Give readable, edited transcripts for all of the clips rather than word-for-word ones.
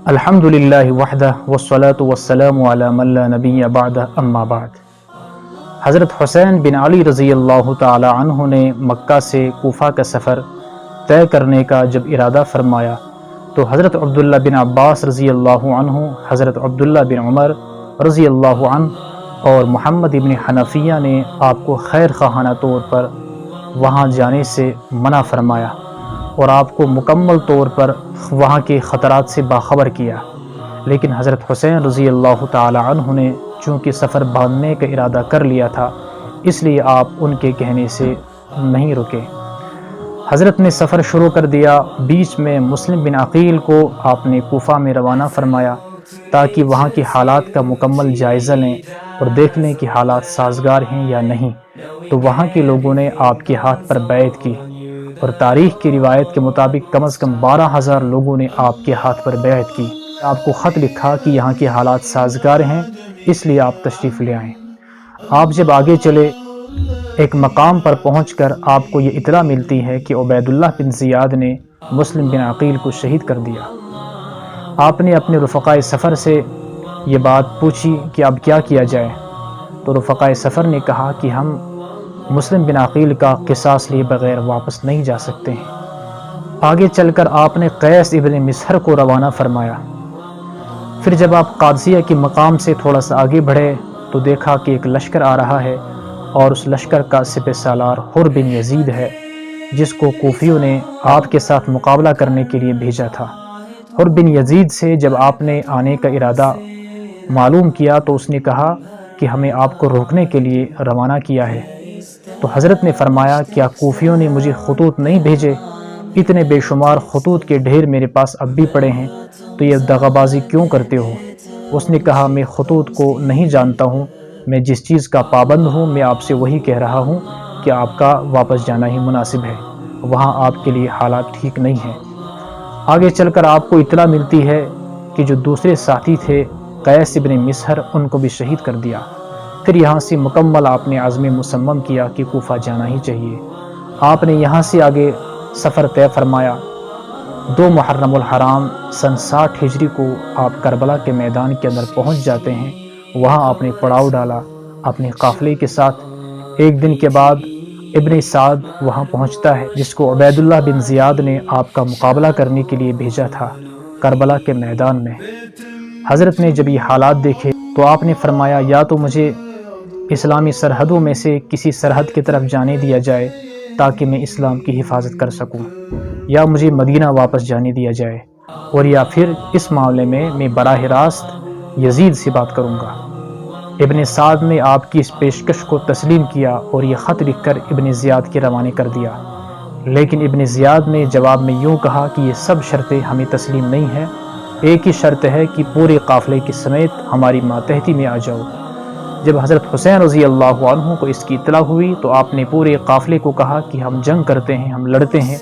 الحمدللہ وحدہ والصلاة والسلام علی من لا نبی بعدہ اما بعد۔ حضرت حسین بن علی رضی اللہ تعالی عنہ نے مکہ سے کوفہ کا سفر طے کرنے کا جب ارادہ فرمایا تو حضرت عبداللہ بن عباس رضی اللہ عنہ، حضرت عبداللہ بن عمر رضی اللہ عنہ اور محمد ابن حنفیہ نے آپ کو خیر خواہانہ طور پر وہاں جانے سے منع فرمایا اور آپ کو مکمل طور پر وہاں کے خطرات سے باخبر کیا، لیکن حضرت حسین رضی اللہ تعالی عنہ نے چونکہ سفر باندھنے کا ارادہ کر لیا تھا، اس لیے آپ ان کے کہنے سے نہیں رکے۔ حضرت نے سفر شروع کر دیا۔ بیچ میں مسلم بن عقیل کو آپ نے کوفہ میں روانہ فرمایا تاکہ وہاں کی حالات کا مکمل جائزہ لیں اور دیکھ لیں کہ حالات سازگار ہیں یا نہیں، تو وہاں کے لوگوں نے آپ کے ہاتھ پر بیعت کی اور تاریخ کی روایت کے مطابق کم از کم 12,000 لوگوں نے آپ کے ہاتھ پر بیعت کی۔ آپ کو خط لکھا کہ یہاں کے حالات سازگار ہیں، اس لیے آپ تشریف لے آئیں۔ آپ جب آگے چلے، ایک مقام پر پہنچ کر آپ کو یہ اطلاع ملتی ہے کہ عبید اللہ بن زیاد نے مسلم بن عقیل کو شہید کر دیا۔ آپ نے اپنے رفقائے سفر سے یہ بات پوچھی کہ اب کیا کیا جائے، تو رفقائے سفر نے کہا کہ ہم مسلم بن عقیل کا قصاص لیے بغیر واپس نہیں جا سکتے ہیں۔ آگے چل کر آپ نے قیس ابن مسہر کو روانہ فرمایا۔ پھر جب آپ قادسیہ کے مقام سے تھوڑا سا آگے بڑھے تو دیکھا کہ ایک لشکر آ رہا ہے اور اس لشکر کا سپہ سالار حر بن یزید ہے، جس کو کوفیوں نے آپ کے ساتھ مقابلہ کرنے کے لیے بھیجا تھا۔ حر بن یزید سے جب آپ نے آنے کا ارادہ معلوم کیا تو اس نے کہا کہ ہمیں آپ کو روکنے کے لیے روانہ کیا ہے۔ تو حضرت نے فرمایا، کیا کوفیوں نے مجھے خطوط نہیں بھیجے؟ اتنے بے شمار خطوط کے ڈھیر میرے پاس اب بھی پڑے ہیں، تو یہ دغا بازی کیوں کرتے ہو؟ اس نے کہا، میں خطوط کو نہیں جانتا ہوں، میں جس چیز کا پابند ہوں میں آپ سے وہی کہہ رہا ہوں کہ آپ کا واپس جانا ہی مناسب ہے، وہاں آپ کے لیے حالات ٹھیک نہیں ہیں۔ آگے چل کر آپ کو اطلاع ملتی ہے کہ جو دوسرے ساتھی تھے قیس ابن مسہر، ان کو بھی شہید کر دیا۔ پھر یہاں سے مکمل آپ نے عزم مصمم کیا کہ کوفہ جانا ہی چاہیے۔ آپ نے یہاں سے آگے سفر طے فرمایا۔ 2 محرم الحرام سن 60 ہجری کو آپ کربلا کے میدان کے اندر پہنچ جاتے ہیں۔ وہاں آپ نے پڑاؤ ڈالا اپنے قافلے کے ساتھ۔ ایک دن کے بعد ابن سعد وہاں پہنچتا ہے، جس کو عبید اللہ بن زیاد نے آپ کا مقابلہ کرنے کے لیے بھیجا تھا کربلا کے میدان میں۔ حضرت نے جب یہ حالات دیکھے تو آپ نے فرمایا، یا تو مجھے اسلامی سرحدوں میں سے کسی سرحد کی طرف جانے دیا جائے تاکہ میں اسلام کی حفاظت کر سکوں، یا مجھے مدینہ واپس جانے دیا جائے، اور یا پھر اس معاملے میں براہ راست یزید سے بات کروں گا۔ ابن سعد نے آپ کی اس پیشکش کو تسلیم کیا اور یہ خط لکھ کر ابن زیاد کے روانے کر دیا، لیکن ابن زیاد نے جواب میں یوں کہا کہ یہ سب شرطیں ہمیں تسلیم نہیں ہیں، ایک ہی شرط ہے کہ پورے قافلے کے سمیت ہماری ماتحتی میں آ جاؤ۔ جب حضرت حسین رضی اللہ عنہ کو اس کی اطلاع ہوئی تو آپ نے پورے قافلے کو کہا کہ ہم جنگ کرتے ہیں، ہم لڑتے ہیں،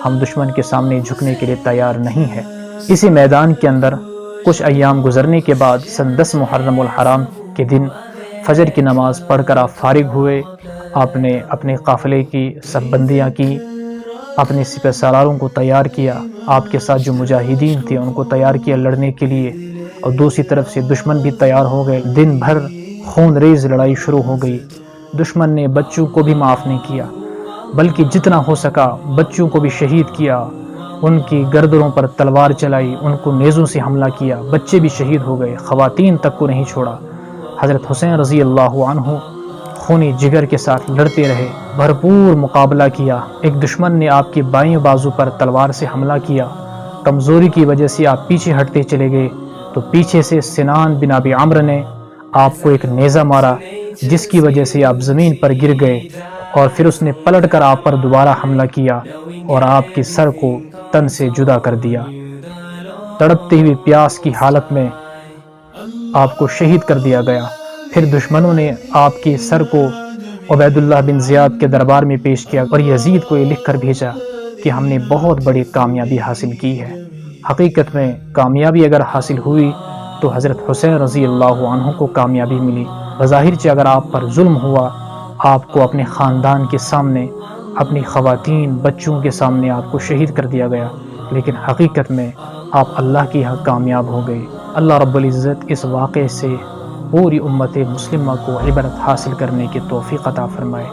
ہم دشمن کے سامنے جھکنے کے لیے تیار نہیں ہیں۔ اسی میدان کے اندر کچھ ایام گزرنے کے بعد سن 10 محرم الحرام کے دن فجر کی نماز پڑھ کر آپ فارغ ہوئے۔ آپ نے اپنے قافلے کی سب بندیاں کی، اپنے سپہ سالاروں کو تیار کیا، آپ کے ساتھ جو مجاہدین تھے ان کو تیار کیا لڑنے کے لیے، اور دوسری طرف سے دشمن بھی تیار ہو گئے۔ دن بھر خون ریز لڑائی شروع ہو گئی۔ دشمن نے بچوں کو بھی معاف نہیں کیا، بلکہ جتنا ہو سکا بچوں کو بھی شہید کیا، ان کی گردنوں پر تلوار چلائی، ان کو نیزوں سے حملہ کیا، بچے بھی شہید ہو گئے، خواتین تک کو نہیں چھوڑا۔ حضرت حسین رضی اللہ عنہ خونی جگر کے ساتھ لڑتے رہے، بھرپور مقابلہ کیا۔ ایک دشمن نے آپ کے بائیں بازو پر تلوار سے حملہ کیا، کمزوری کی وجہ سے آپ پیچھے ہٹتے چلے گئے تو پیچھے سے سنان بن ابی عمرو نے آپ کو ایک نیزہ مارا، جس کی وجہ سے آپ زمین پر گر گئے، اور پھر اس نے پلٹ کر آپ پر دوبارہ حملہ کیا اور آپ کے سر کو تن سے جدا کر دیا۔ تڑپتی ہوئی پیاس کی حالت میں آپ کو شہید کر دیا گیا۔ پھر دشمنوں نے آپ کے سر کو عبید اللہ بن زیاد کے دربار میں پیش کیا اور یزید کو یہ لکھ کر بھیجا کہ ہم نے بہت بڑی کامیابی حاصل کی ہے۔ حقیقت میں کامیابی اگر حاصل ہوئی تو حضرت حسین رضی اللہ عنہ کو کامیابی ملی۔ بظاہر اگر آپ پر ظلم ہوا، آپ کو اپنے خاندان کے سامنے، اپنی خواتین بچوں کے سامنے آپ کو شہید کر دیا گیا، لیکن حقیقت میں آپ اللہ کی حق کامیاب ہو گئے۔ اللہ رب العزت اس واقعے سے پوری امت مسلمہ کو عبرت حاصل کرنے کی توفیق عطا فرمائے۔